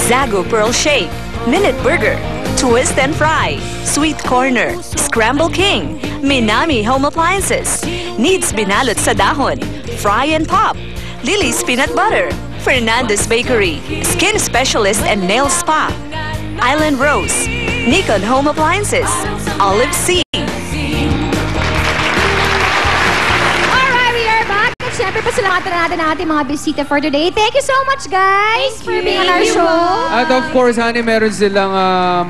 Zago Pearl Shake, Minute Burger, Twist and Fry, Sweet Corner, Scramble King, Minami Home Appliances, Needs Binalot sa Dahon, Fry and Pop, Lily's Peanut Butter, Fernandez Bakery, Skin Specialist and Nail Spa, Island Rose, Nikon Home Appliances, Olive Sea. Siyempre, pasalamatan natin ang ating mga bisita for today. Thank you so much, guys, for being on our show. At of course, honey, meron silang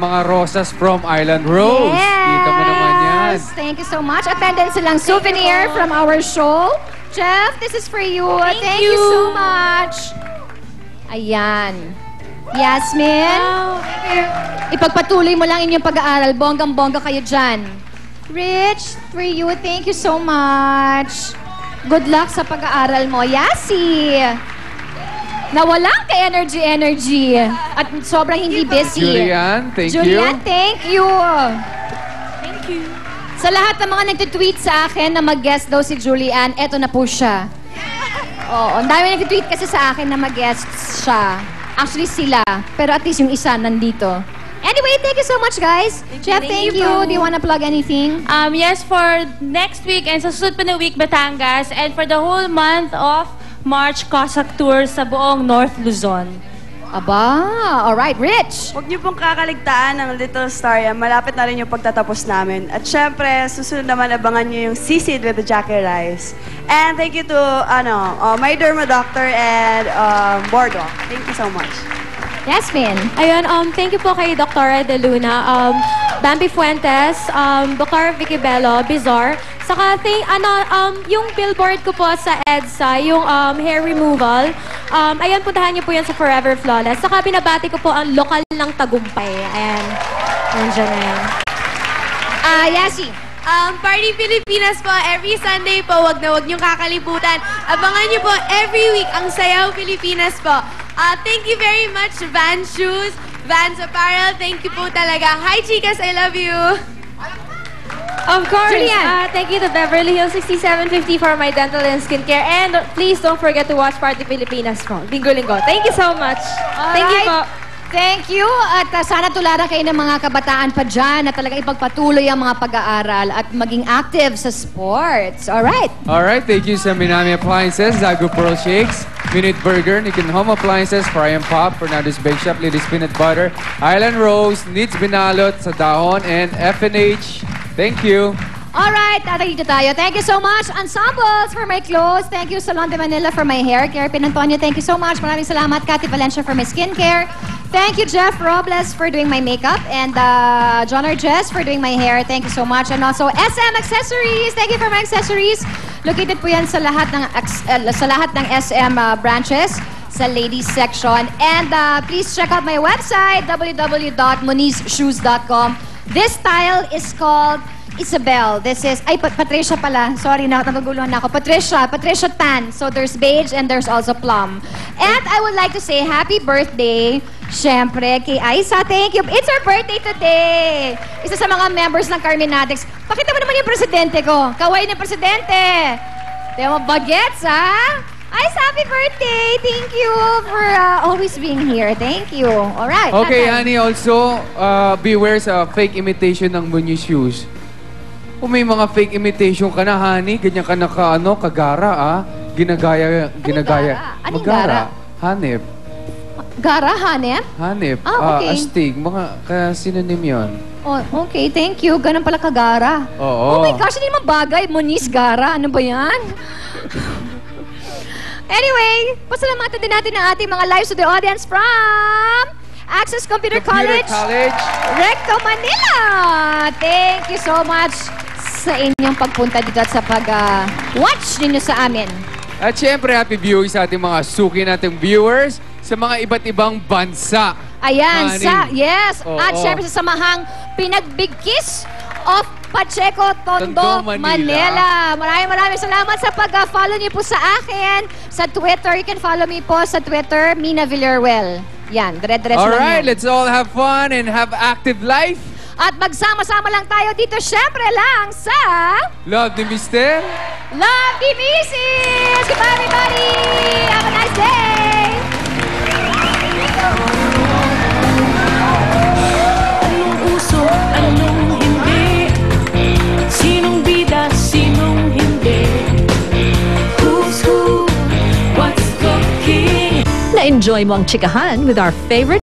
mga rosas from Island Rose. Yes. Kita mo naman yan. Thank you so much. At meron silang souvenir from our show. Jeff, this is for you. Thank you so much. Ayan. Yasmin, ipagpatuloy mo lang inyong pag-aaral. Bonggang-bongga kayo dyan. Rich, for you, thank you so much. Good luck sa pag-aaral mo. Yasi! Nawalan kay energy. At sobrang hindi busy. Julian, thank you. Julian, thank you. Thank you. Sa lahat ng mga nagtitweet sa akin na mag-guest daw si Julian, eto na po siya. Oo, ang dami nagtitweet kasi sa akin na mag-guest siya. Actually sila, pero at least yung isa nandito. Anyway, thank you so much, guys. Jeff, thank you. Do you want to plug anything? Yes, for next week and sa susunod pa na week, Batangas. And for the whole month of March, Cossack Tour sa buong North Luzon. Aba, alright, Rich. Huwag niyo pong kakaligtaan ng Little Star yan. Malapit na rin yung pagtatapos namin. At syempre, susunod naman abangan niyo yung Sisid with the Jackie Rice. And thank you to my Derma Doctor and Boardwalk. Thank you so much. Yasmin. Ayun, thank you po kay Dr. De Luna, Bambi Fuentes, Dr. Vicky Bello, Bizarre. Saka, yung billboard ko po sa EDSA, yung hair removal, ayan, puntahan niyo po yan sa Forever Flawless. Saka, binabati ko po ang lokal ng Tagumpay. Ayan, nandiyan na yan. Yasi. Party Pilipinas po, every Sunday po, wag niyong kakalimutan. Abangan niyo po every week ang Sayaw Pilipinas po. Thank you very much, Vans Shoes, Vans Apparel. Thank you po talaga. Hi, chicas, I love you. Of course, Julian. thank you to Beverly Hills 6750 for my dental and skincare. And please don't forget to watch Party Pilipinas po. Linggo-linggo. Thank you so much. Thank you po. Thank you. At sana tularan kayo ng mga kabataan pa dyan na talagang ipagpatuloy ang mga pag-aaral at maging active sa sports. Alright. Alright, thank you sa Minami Appliances, Zago Pearl Shakes, Minute Burger, Nikon Home Appliances, Fry and Pop, Fernandez Bake Shop, Lily's Peanut Butter, Island Rose, Needs Binalot sa Dahon, and FNH. Thank you. Alright, dito tayo. Thank you so much, Ensembles, for my clothes. Thank you, Salon de Manila, for my hair care. Pinantonio, thank you so much. Maraming salamat, Cathy Valencia, for my skincare. Thank you, Jeff Robles, for doing my makeup. And John Jess for doing my hair. Thank you so much. And also, SM Accessories. Thank you for my accessories. Located po yan sa lahat ng SM branches sa ladies section. And please check out my website, www.monizshoes.com. This style is called Isabel. This is, Patricia pala. Sorry, naguguluhan na ako. Patricia Tan. So there's beige and there's also plum. And I would like to say happy birthday, syempre, kay Aisa. Thank you. It's her birthday today. Isa sa mga members ng Carminatics. Pakita mo naman yung presidente ko. Kaway ng presidente. Di mo bagets, ha? Aisa, happy birthday. Thank you for always being here. Thank you. Alright. Okay, honey, also, beware sa fake imitation ng Muniz Shoes. Kung may mga fake imitation ka na, honey, ganyan ka na kagara, Ginagaya. Anong gara? Hanep. Gara, hanep? Hanep. Okay. Astig. Mga synonym yun. Oh, okay, thank you. Ganun pala kagara. Oo. Oh my gosh, hindi naman bagay. Muniz Gara. Ano ba yan? Anyway, pasalamatan din natin ang ating mga lives to the audience from Access Computer College, Recto Manila. Thank you so much sa inyong pagpunta dito at sa pag-watch ninyo sa amin. At syempre, happy viewing sa ating mga suki nating viewers sa mga iba't ibang bansa. Ayan, Honey. At syempre sa samahang Pinagbigkis of Pacheco, Tondo, Manila. Maraming salamat sa pag-follow niyo po sa akin sa Twitter. You can follow me po sa Twitter, Mina Villarreal. Yan, dire-diretso lang yan. Alright, let's all have fun and have active life. At magsama-sama lang tayo dito, syempre lang sa... Love ni Mister. Love ni Mrs. Goodbye, everybody! Have a nice day! Ma-enjoy mo ang chikahan with our favorite